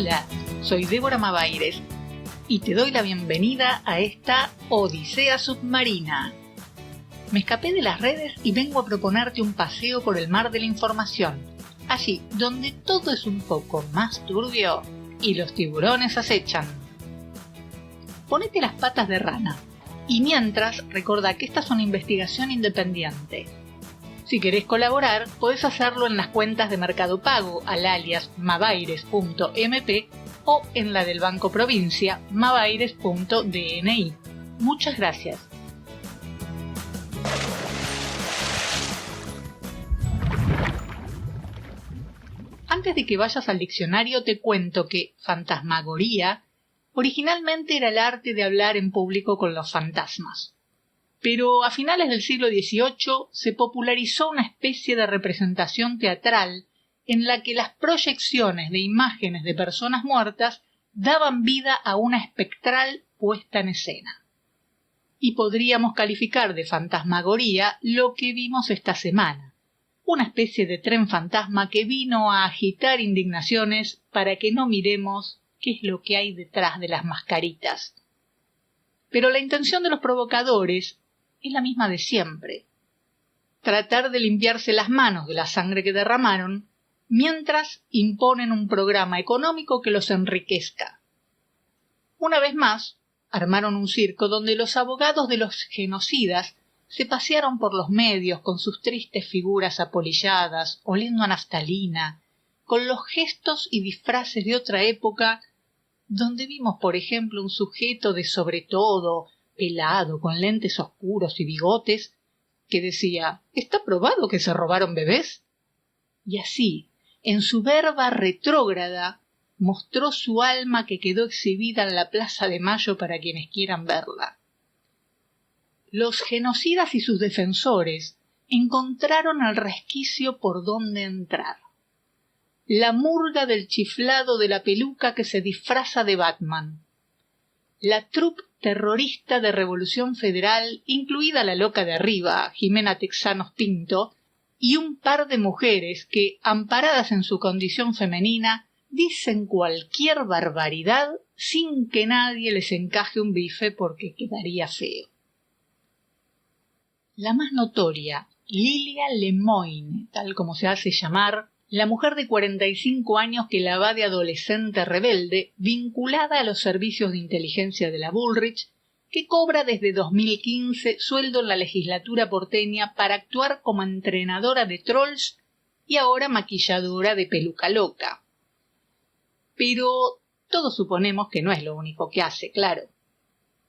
Hola, soy Débora Mavaires y te doy la bienvenida a esta Odisea Submarina. Me escapé de las redes y vengo a proponerte un paseo por el mar de la información, allí donde todo es un poco más turbio y los tiburones acechan. Ponete las patas de rana y mientras recordá que esta es una investigación independiente. Si querés colaborar, podés hacerlo en las cuentas de Mercado Pago al alias mavaires.mp o en la del Banco Provincia mavaires.dni. Muchas gracias. Antes de que vayas al diccionario te cuento que fantasmagoría originalmente era el arte de hablar en público con los fantasmas. Pero a finales del siglo XVIII se popularizó una especie de representación teatral en la que las proyecciones de imágenes de personas muertas daban vida a una espectral puesta en escena. Y podríamos calificar de fantasmagoría lo que vimos esta semana, una especie de tren fantasma que vino a agitar indignaciones para que no miremos qué es lo que hay detrás de las mascaritas. Pero la intención de los provocadores es la misma de siempre: tratar de limpiarse las manos de la sangre que derramaron mientras imponen un programa económico que los enriquezca. Una vez más, armaron un circo donde los abogados de los genocidas se pasearon por los medios con sus tristes figuras apolilladas, oliendo a naftalina, con los gestos y disfraces de otra época, donde vimos, por ejemplo, un sujeto de sobre todo, pelado, con lentes oscuros y bigotes, que decía: ¿está probado que se robaron bebés? Y así, en su verba retrógrada, mostró su alma que quedó exhibida en la Plaza de Mayo para quienes quieran verla. Los genocidas y sus defensores encontraron el resquicio por donde entrar. La murga del chiflado de la peluca que se disfraza de Batman. La troupe terrorista de Revolución Federal, incluida la loca de arriba, Jimena Texanos Pinto, y un par de mujeres que, amparadas en su condición femenina, dicen cualquier barbaridad sin que nadie les encaje un bife porque quedaría feo. La más notoria, Lilia Lemoine, tal como se hace llamar, la mujer de 45 años que la va de adolescente rebelde, vinculada a los servicios de inteligencia de la Bullrich, que cobra desde 2015 sueldo en la legislatura porteña para actuar como entrenadora de trolls y ahora maquilladora de peluca loca. Pero todos suponemos que no es lo único que hace, claro.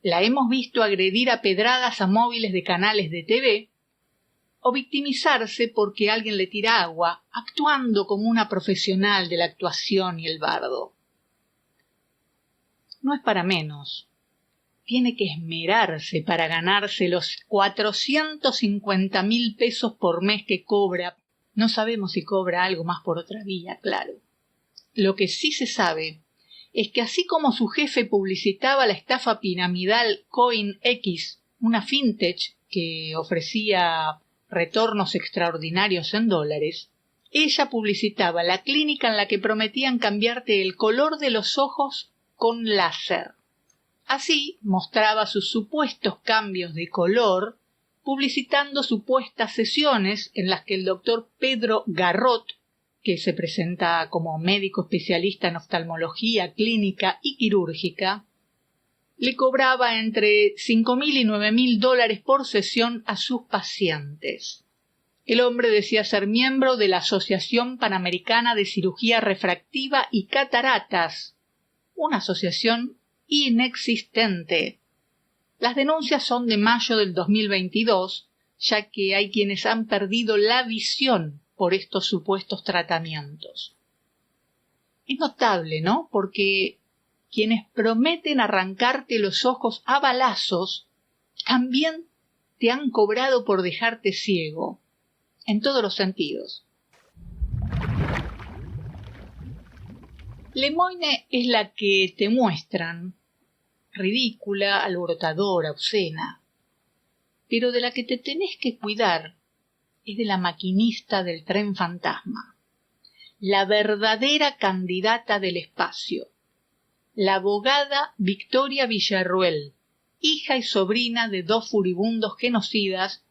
La hemos visto agredir a pedradas a móviles de canales de TV, o victimizarse porque alguien le tira agua, actuando como una profesional de la actuación y el bardo. No es para menos. Tiene que esmerarse para ganarse los 450.000 pesos por mes que cobra. No sabemos si cobra algo más por otra vía, claro. Lo que sí se sabe es que así como su jefe publicitaba la estafa piramidal CoinX, una fintech que ofrecía retornos extraordinarios en dólares, ella publicitaba la clínica en la que prometían cambiarte el color de los ojos con láser. Así mostraba sus supuestos cambios de color, publicitando supuestas sesiones en las que el doctor Pedro Garrot, que se presenta como médico especialista en oftalmología clínica y quirúrgica, le cobraba entre $5.000 y $9.000 por sesión a sus pacientes. El hombre decía ser miembro de la Asociación Panamericana de Cirugía Refractiva y Cataratas, una asociación inexistente. Las denuncias son de mayo del 2022, ya que hay quienes han perdido la visión por estos supuestos tratamientos. Es notable, ¿no? Porque quienes prometen arrancarte los ojos a balazos también te han cobrado por dejarte ciego, en todos los sentidos. Lemoine es la que te muestran, ridícula, alborotadora, obscena, pero de la que te tenés que cuidar es de la maquinista del tren fantasma, la verdadera candidata del espacio, la abogada Victoria Villarroel, hija y sobrina de 2 furibundos genocidas,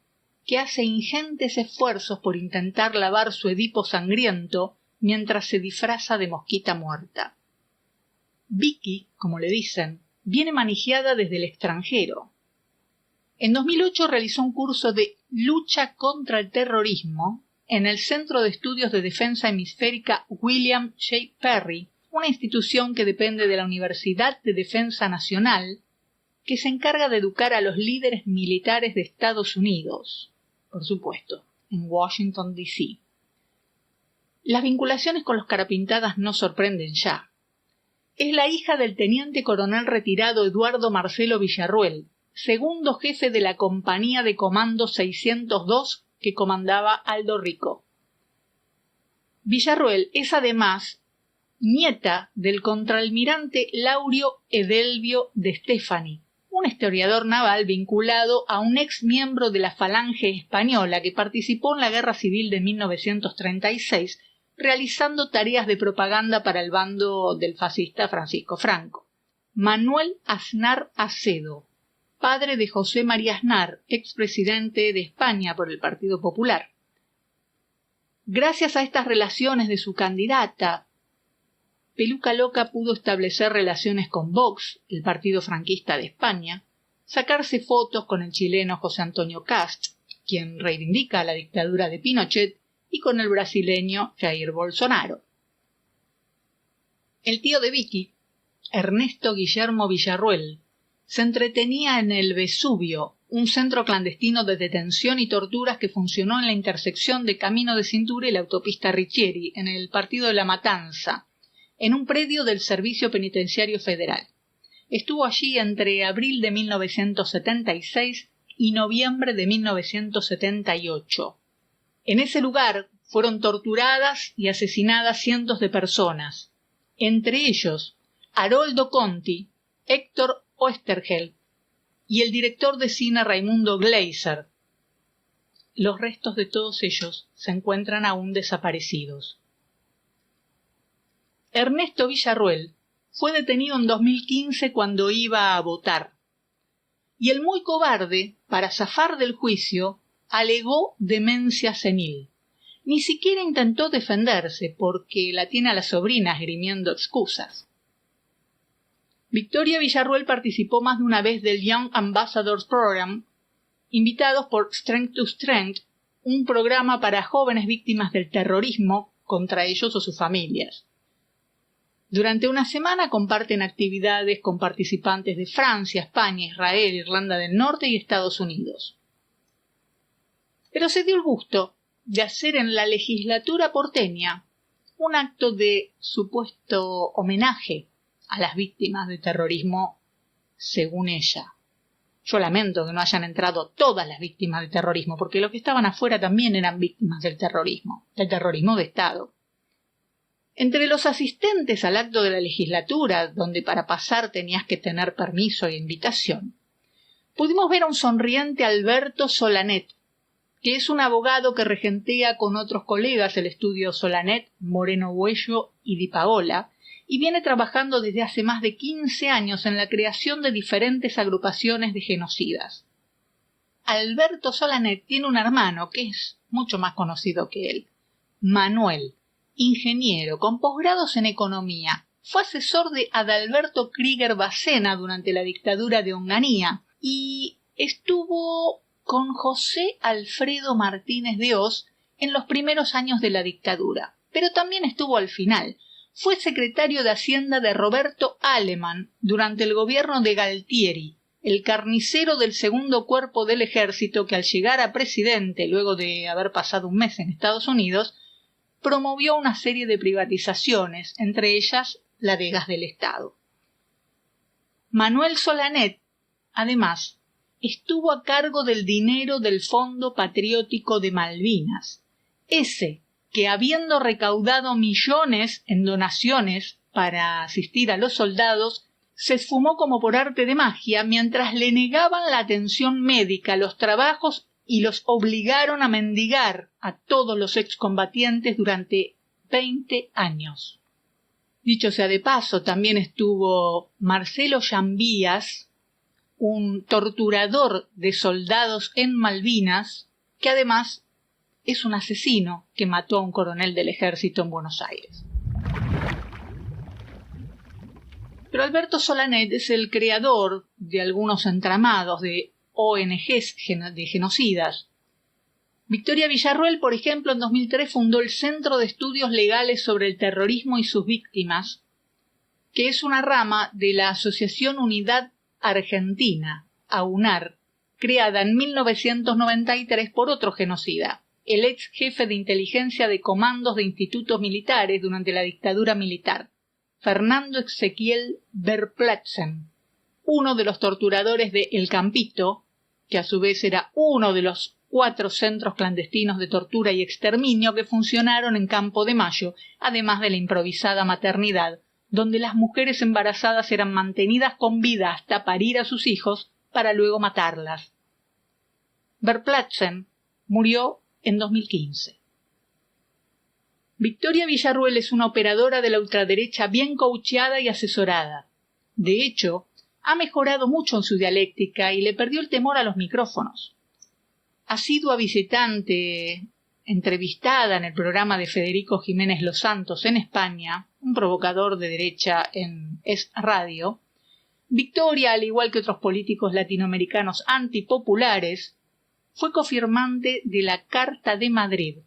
que hace ingentes esfuerzos por intentar lavar su Edipo sangriento mientras se disfraza de mosquita muerta. Vicky, como le dicen, viene manijeada desde el extranjero. En 2008 realizó un curso de lucha contra el terrorismo en el Centro de Estudios de Defensa Hemisférica William J. Perry, una institución que depende de la Universidad de Defensa Nacional, que se encarga de educar a los líderes militares de Estados Unidos, por supuesto, en Washington, D.C. Las vinculaciones con los Carapintadas no sorprenden ya. Es la hija del teniente coronel retirado Eduardo Marcelo Villarroel, segundo jefe de la Compañía de Comando 602 que comandaba Aldo Rico. Villarroel es además nieta del contraalmirante Laurio Edelvio de Stefani, un historiador naval vinculado a un ex miembro de la Falange Española que participó en la Guerra Civil de 1936, realizando tareas de propaganda para el bando del fascista Francisco Franco. Manuel Aznar Acedo, padre de José María Aznar, expresidente de España por el Partido Popular. Gracias a estas relaciones de su candidata, Peluca Loca pudo establecer relaciones con Vox, el partido franquista de España, sacarse fotos con el chileno José Antonio Cast, quien reivindica la dictadura de Pinochet, y con el brasileño Jair Bolsonaro. El tío de Vicky, Ernesto Guillermo Villarroel, se entretenía en el Vesubio, un centro clandestino de detención y torturas que funcionó en la intersección de Camino de Cintura y la autopista Ricchieri, en el partido de La Matanza, en un predio del Servicio Penitenciario Federal. Estuvo allí entre abril de 1976 y noviembre de 1978. En ese lugar fueron torturadas y asesinadas cientos de personas, entre ellos Haroldo Conti, Héctor Oesterheld y el director de cine Raimundo Gleiser. Los restos de todos ellos se encuentran aún desaparecidos. Ernesto Villarroel fue detenido en 2015 cuando iba a votar, y el muy cobarde, para zafar del juicio, alegó demencia senil. Ni siquiera intentó defenderse porque la tiene a la sobrina esgrimiendo excusas. Victoria Villarroel participó más de una vez del Young Ambassadors Program, invitados por Strength to Strength, un programa para jóvenes víctimas del terrorismo contra ellos o sus familias. Durante una semana comparten actividades con participantes de Francia, España, Israel, Irlanda del Norte y Estados Unidos. Pero se dio el gusto de hacer en la legislatura porteña un acto de supuesto homenaje a las víctimas de terrorismo, según ella. Yo lamento que no hayan entrado todas las víctimas de terrorismo, porque los que estaban afuera también eran víctimas del terrorismo de Estado. Entre los asistentes al acto de la legislatura, donde para pasar tenías que tener permiso e invitación, pudimos ver a un sonriente Alberto Solanet, que es un abogado que regentea con otros colegas el estudio Solanet, Moreno Buello y Di Paola, y viene trabajando desde hace más de 15 años en la creación de diferentes agrupaciones de genocidas. Alberto Solanet tiene un hermano que es mucho más conocido que él, Manuel, ingeniero con posgrados en economía. Fue asesor de Adalberto Krieger Bacena durante la dictadura de Onganía y estuvo con José Alfredo Martínez de Hoz en los primeros años de la dictadura, pero también estuvo al final. Fue secretario de Hacienda de Roberto Aleman durante el gobierno de Galtieri, el carnicero del segundo cuerpo del ejército que al llegar a presidente, luego de haber pasado un mes en Estados Unidos, promovió una serie de privatizaciones, entre ellas la de Gas del Estado. Manuel Solanet, además, estuvo a cargo del dinero del Fondo Patriótico de Malvinas, ese que, habiendo recaudado millones en donaciones para asistir a los soldados, se esfumó como por arte de magia mientras le negaban la atención médica, los trabajos y los obligaron a mendigar a todos los excombatientes durante 20 años. Dicho sea de paso, también estuvo Marcelo Llambías, un torturador de soldados en Malvinas, que además es un asesino que mató a un coronel del ejército en Buenos Aires. Pero Alberto Solanet es el creador de algunos entramados de ONGs de genocidas. Victoria Villarroel, por ejemplo, en 2003 fundó el Centro de Estudios Legales sobre el Terrorismo y sus Víctimas, que es una rama de la Asociación Unidad Argentina, AUNAR, creada en 1993 por otro genocida, el ex jefe de inteligencia de comandos de institutos militares durante la dictadura militar, Fernando Ezequiel Verplatzen, uno de los torturadores de El Campito, que a su vez era uno de los 4 centros clandestinos de tortura y exterminio que funcionaron en Campo de Mayo, además de la improvisada maternidad, donde las mujeres embarazadas eran mantenidas con vida hasta parir a sus hijos para luego matarlas. Verplatzen murió en 2015. Victoria Villarroel es una operadora de la ultraderecha bien coacheada y asesorada. De hecho, ha mejorado mucho en su dialéctica y le perdió el temor a los micrófonos. Asidua visitante, entrevistada en el programa de Federico Jiménez Los Santos en España, un provocador de derecha en Es Radio, Victoria, al igual que otros políticos latinoamericanos antipopulares, fue cofirmante de la Carta de Madrid,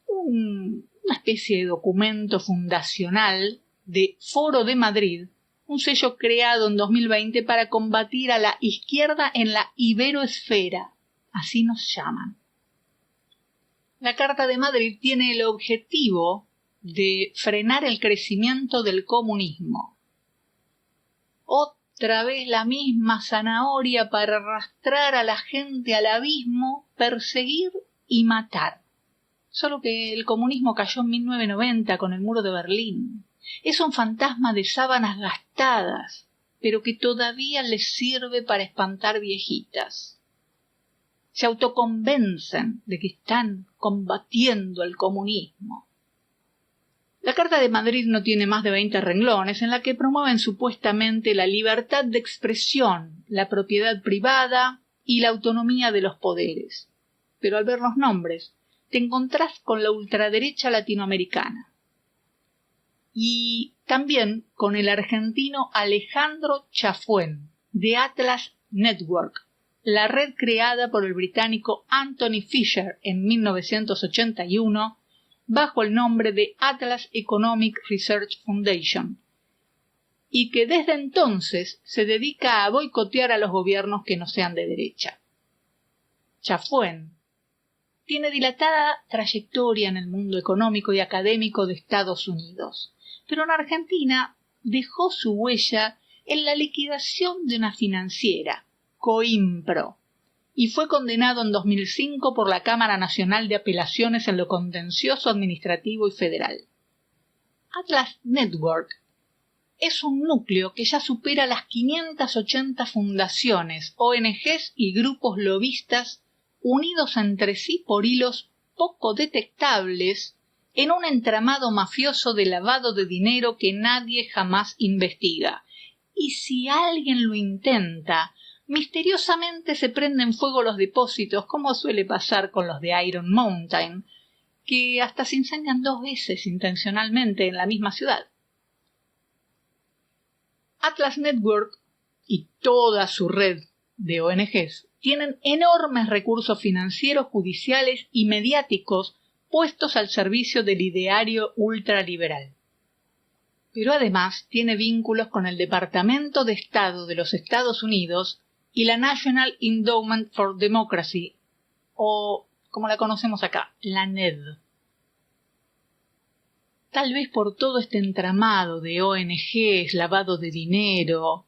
una especie de documento fundacional de Foro de Madrid, un sello creado en 2020 para combatir a la izquierda en la iberoesfera, así nos llaman. La Carta de Madrid tiene el objetivo de frenar el crecimiento del comunismo. Otra vez la misma zanahoria para arrastrar a la gente al abismo, perseguir y matar. Solo que el comunismo cayó en 1990 con el muro de Berlín. Es un fantasma de sábanas gastadas, pero que todavía les sirve para espantar viejitas. Se autoconvencen de que están combatiendo el comunismo. La Carta de Madrid no tiene más de 20 renglones en la que promueven supuestamente la libertad de expresión, la propiedad privada y la autonomía de los poderes. Pero al ver los nombres, te encontrás con la ultraderecha latinoamericana. Y también con el argentino Alejandro Chafuen, de Atlas Network, la red creada por el británico Anthony Fisher en 1981 bajo el nombre de Atlas Economic Research Foundation, y que desde entonces se dedica a boicotear a los gobiernos que no sean de derecha. Chafuen tiene dilatada trayectoria en el mundo económico y académico de Estados Unidos, pero en Argentina dejó su huella en la liquidación de una financiera, Coimpro, y fue condenado en 2005 por la Cámara Nacional de Apelaciones en lo Contencioso Administrativo y Federal. Atlas Network es un núcleo que ya supera las 580 fundaciones, ONGs y grupos lobistas unidos entre sí por hilos poco detectables en un entramado mafioso de lavado de dinero que nadie jamás investiga. Y si alguien lo intenta, misteriosamente se prenden fuego los depósitos, como suele pasar con los de Iron Mountain, que hasta se incendian 2 veces intencionalmente en la misma ciudad. Atlas Network y toda su red de ONGs tienen enormes recursos financieros, judiciales y mediáticos puestos al servicio del ideario ultraliberal. Pero además tiene vínculos con el Departamento de Estado de los Estados Unidos y la National Endowment for Democracy, o como la conocemos acá, la NED. Tal vez por todo este entramado de ONGs, lavado de dinero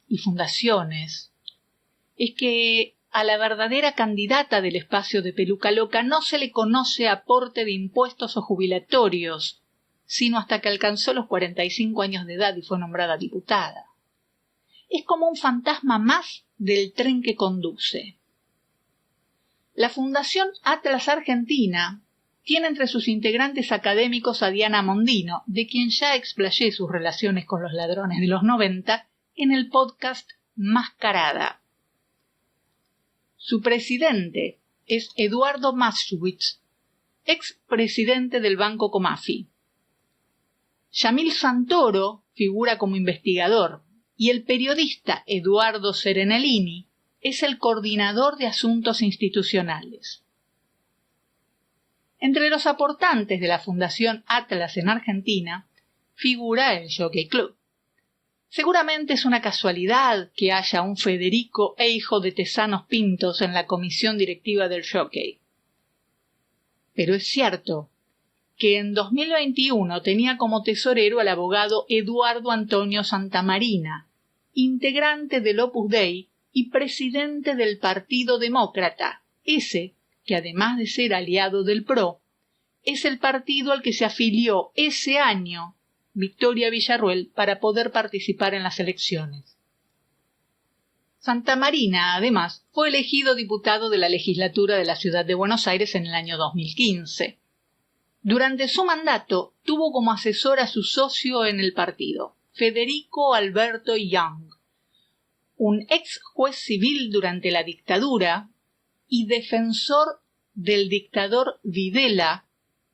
y fundaciones, es que a la verdadera candidata del espacio de Peluca Loca no se le conoce aporte de impuestos o jubilatorios, sino hasta que alcanzó los 45 años de edad y fue nombrada diputada. Es como un fantasma más del tren que conduce. La Fundación Atlas Argentina, tiene entre sus integrantes académicos a Diana Mondino, de quien ya explayé sus relaciones con los ladrones de los 90 en el podcast Mascarada. Su presidente es Eduardo Maschwitz, expresidente del Banco Comafi. Yamil Santoro figura como investigador y el periodista Eduardo Serenellini es el coordinador de asuntos institucionales. Entre los aportantes de la Fundación Atlas en Argentina figura el Jockey Club. Seguramente es una casualidad que haya un Federico e hijo de Tesanos Pintos en la comisión directiva del Jockey. Pero es cierto que en 2021 tenía como tesorero al abogado Eduardo Antonio Santamarina, integrante del Opus Dei y presidente del Partido Demócrata, ese que además de ser aliado del PRO, es el partido al que se afilió ese año Victoria Villarruel para poder participar en las elecciones. Santamarina, además, fue elegido diputado de la legislatura de la Ciudad de Buenos Aires en el año 2015. Durante su mandato tuvo como asesor a su socio en el partido, Federico Alberto Young, un ex juez civil durante la dictadura y defensor del dictador Videla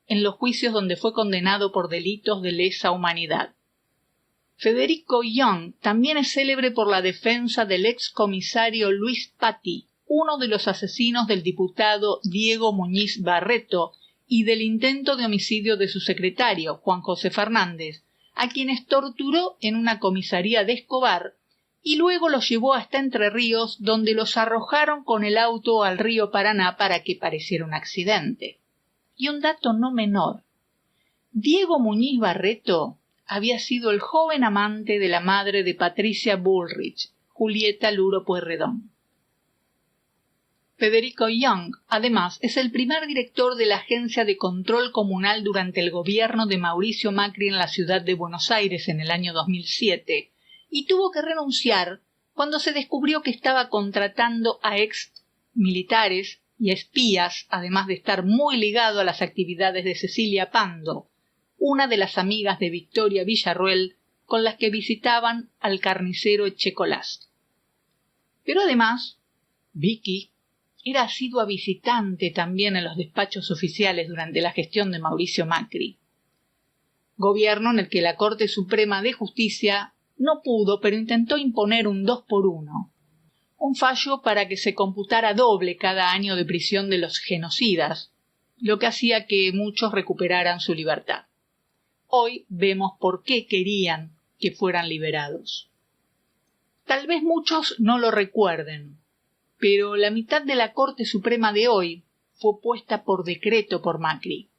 en los juicios donde fue condenado por delitos de lesa humanidad. Federico Young también es célebre por la defensa del excomisario Luis Patti, uno de los asesinos del diputado Diego Muñiz Barreto y del intento de homicidio de su secretario, Juan José Fernández, a quienes torturó en una comisaría de Escobar y luego los llevó hasta Entre Ríos, donde los arrojaron con el auto al río Paraná para que pareciera un accidente. Y un dato no menor: Diego Muñiz Barreto había sido el joven amante de la madre de Patricia Bullrich, Julieta Luro Pueyrredón. Federico Young, además, es el primer director de la Agencia de Control Comunal durante el gobierno de Mauricio Macri en la ciudad de Buenos Aires en el año 2007, y tuvo que renunciar cuando se descubrió que estaba contratando a ex militares y espías, además de estar muy ligado a las actividades de Cecilia Pando, una de las amigas de Victoria Villarruel con las que visitaban al carnicero Echecolás. Pero además, Vicky era asidua visitante también en los despachos oficiales durante la gestión de Mauricio Macri, gobierno en el que la Corte Suprema de Justicia no pudo, pero intentó imponer un 2x1, un fallo para que se computara doble cada año de prisión de los genocidas, lo que hacía que muchos recuperaran su libertad. Hoy vemos por qué querían que fueran liberados. Tal vez muchos no lo recuerden, pero la mitad de la Corte Suprema de hoy fue puesta por decreto por Macri.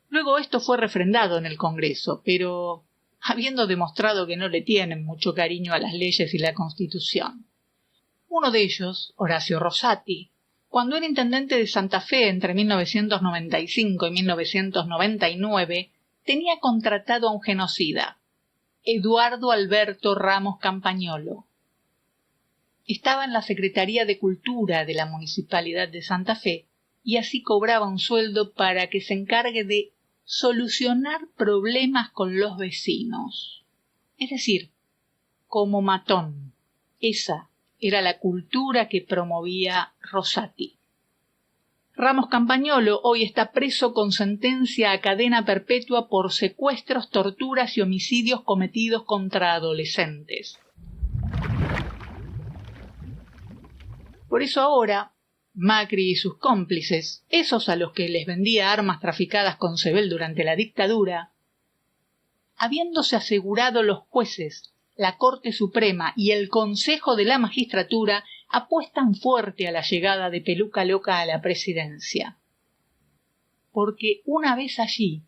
Luego esto fue refrendado en el Congreso, pero habiendo demostrado que no le tienen mucho cariño a las leyes y la Constitución. Uno de ellos, Horacio Rosati, cuando era intendente de Santa Fe entre 1995 y 1999, tenía contratado a un genocida, Eduardo Alberto Ramos Campagnolo. Estaba en la Secretaría de Cultura de la Municipalidad de Santa Fe y así cobraba un sueldo para que se encargue de solucionar problemas con los vecinos. Es decir, como matón. Esa era la cultura que promovía Rosati. Ramos Campagnolo hoy está preso con sentencia a cadena perpetua por secuestros, torturas y homicidios cometidos contra adolescentes. Por eso ahora, Macri y sus cómplices, esos a los que les vendía armas traficadas con Sebel durante la dictadura, habiéndose asegurado los jueces, la Corte Suprema y el Consejo de la Magistratura, apuestan fuerte a la llegada de Peluca Loca a la presidencia. Porque una vez allí,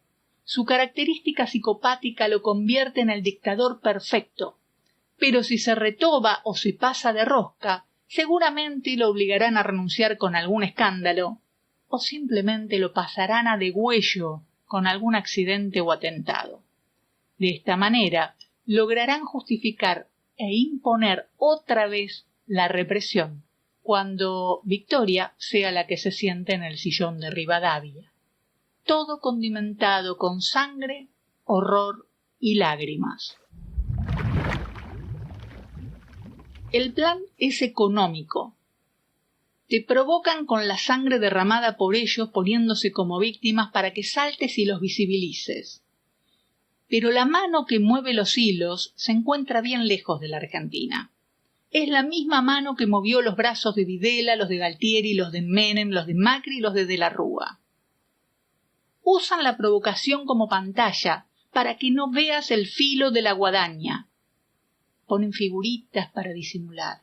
su característica psicopática lo convierte en el dictador perfecto, pero si se retoba o se pasa de rosca, seguramente lo obligarán a renunciar con algún escándalo, o simplemente lo pasarán a degüello con algún accidente o atentado. De esta manera, lograrán justificar e imponer otra vez la represión, cuando Victoria sea la que se siente en el sillón de Rivadavia. todo condimentado con sangre, horror y lágrimas. El plan es económico. Te provocan con la sangre derramada por ellos poniéndose como víctimas para que saltes y los visibilices. Pero la mano que mueve los hilos se encuentra bien lejos de la Argentina. Es la misma mano que movió los brazos de Videla, los de Galtieri, los de Menem, los de Macri y los de la Rúa. Usan la provocación como pantalla para que no veas el filo de la guadaña. Ponen figuritas para disimular.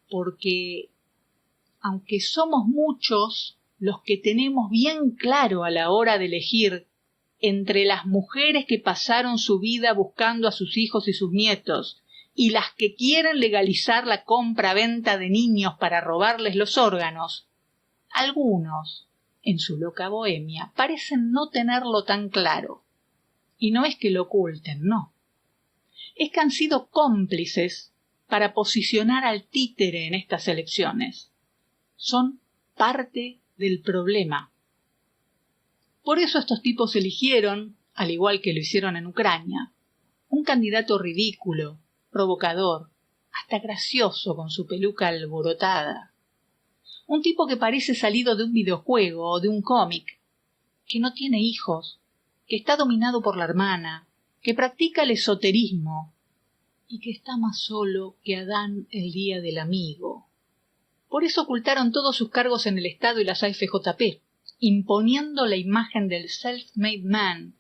Porque, aunque somos muchos los que tenemos bien claro a la hora de elegir entre las mujeres que pasaron su vida buscando a sus hijos y sus nietos y las que quieren legalizar la compra-venta de niños para robarles los órganos, algunos, en su loca bohemia, parecen no tenerlo tan claro. Y no es que lo oculten, no. Es que han sido cómplices para posicionar al títere en estas elecciones. Son parte del problema. Por eso estos tipos eligieron, al igual que lo hicieron en Ucrania, un candidato ridículo, provocador, hasta gracioso con su peluca alborotada. Un tipo que parece salido de un videojuego o de un cómic, que no tiene hijos, que está dominado por la hermana, que practica el esoterismo y que está más solo que Adán el día del amigo. Por eso ocultaron todos sus cargos en el Estado y las AFJP, imponiendo la imagen del self-made man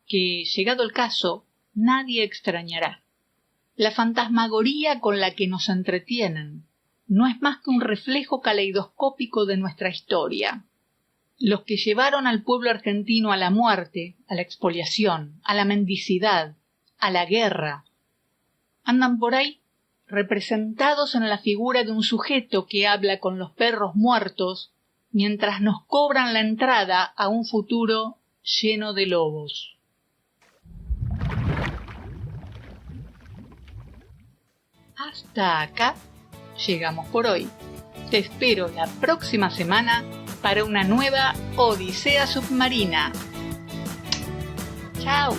que, llegado el caso, nadie extrañará. La fantasmagoría con la que nos entretienen no es más que un reflejo caleidoscópico de nuestra historia. Los que llevaron al pueblo argentino a la muerte, a la expoliación, a la mendicidad, a la guerra, andan por ahí representados en la figura de un sujeto que habla con los perros muertos mientras nos cobran la entrada a un futuro lleno de lobos. Hasta acá llegamos por hoy. Te espero la próxima semana para una nueva Odisea Submarina. ¡Chao!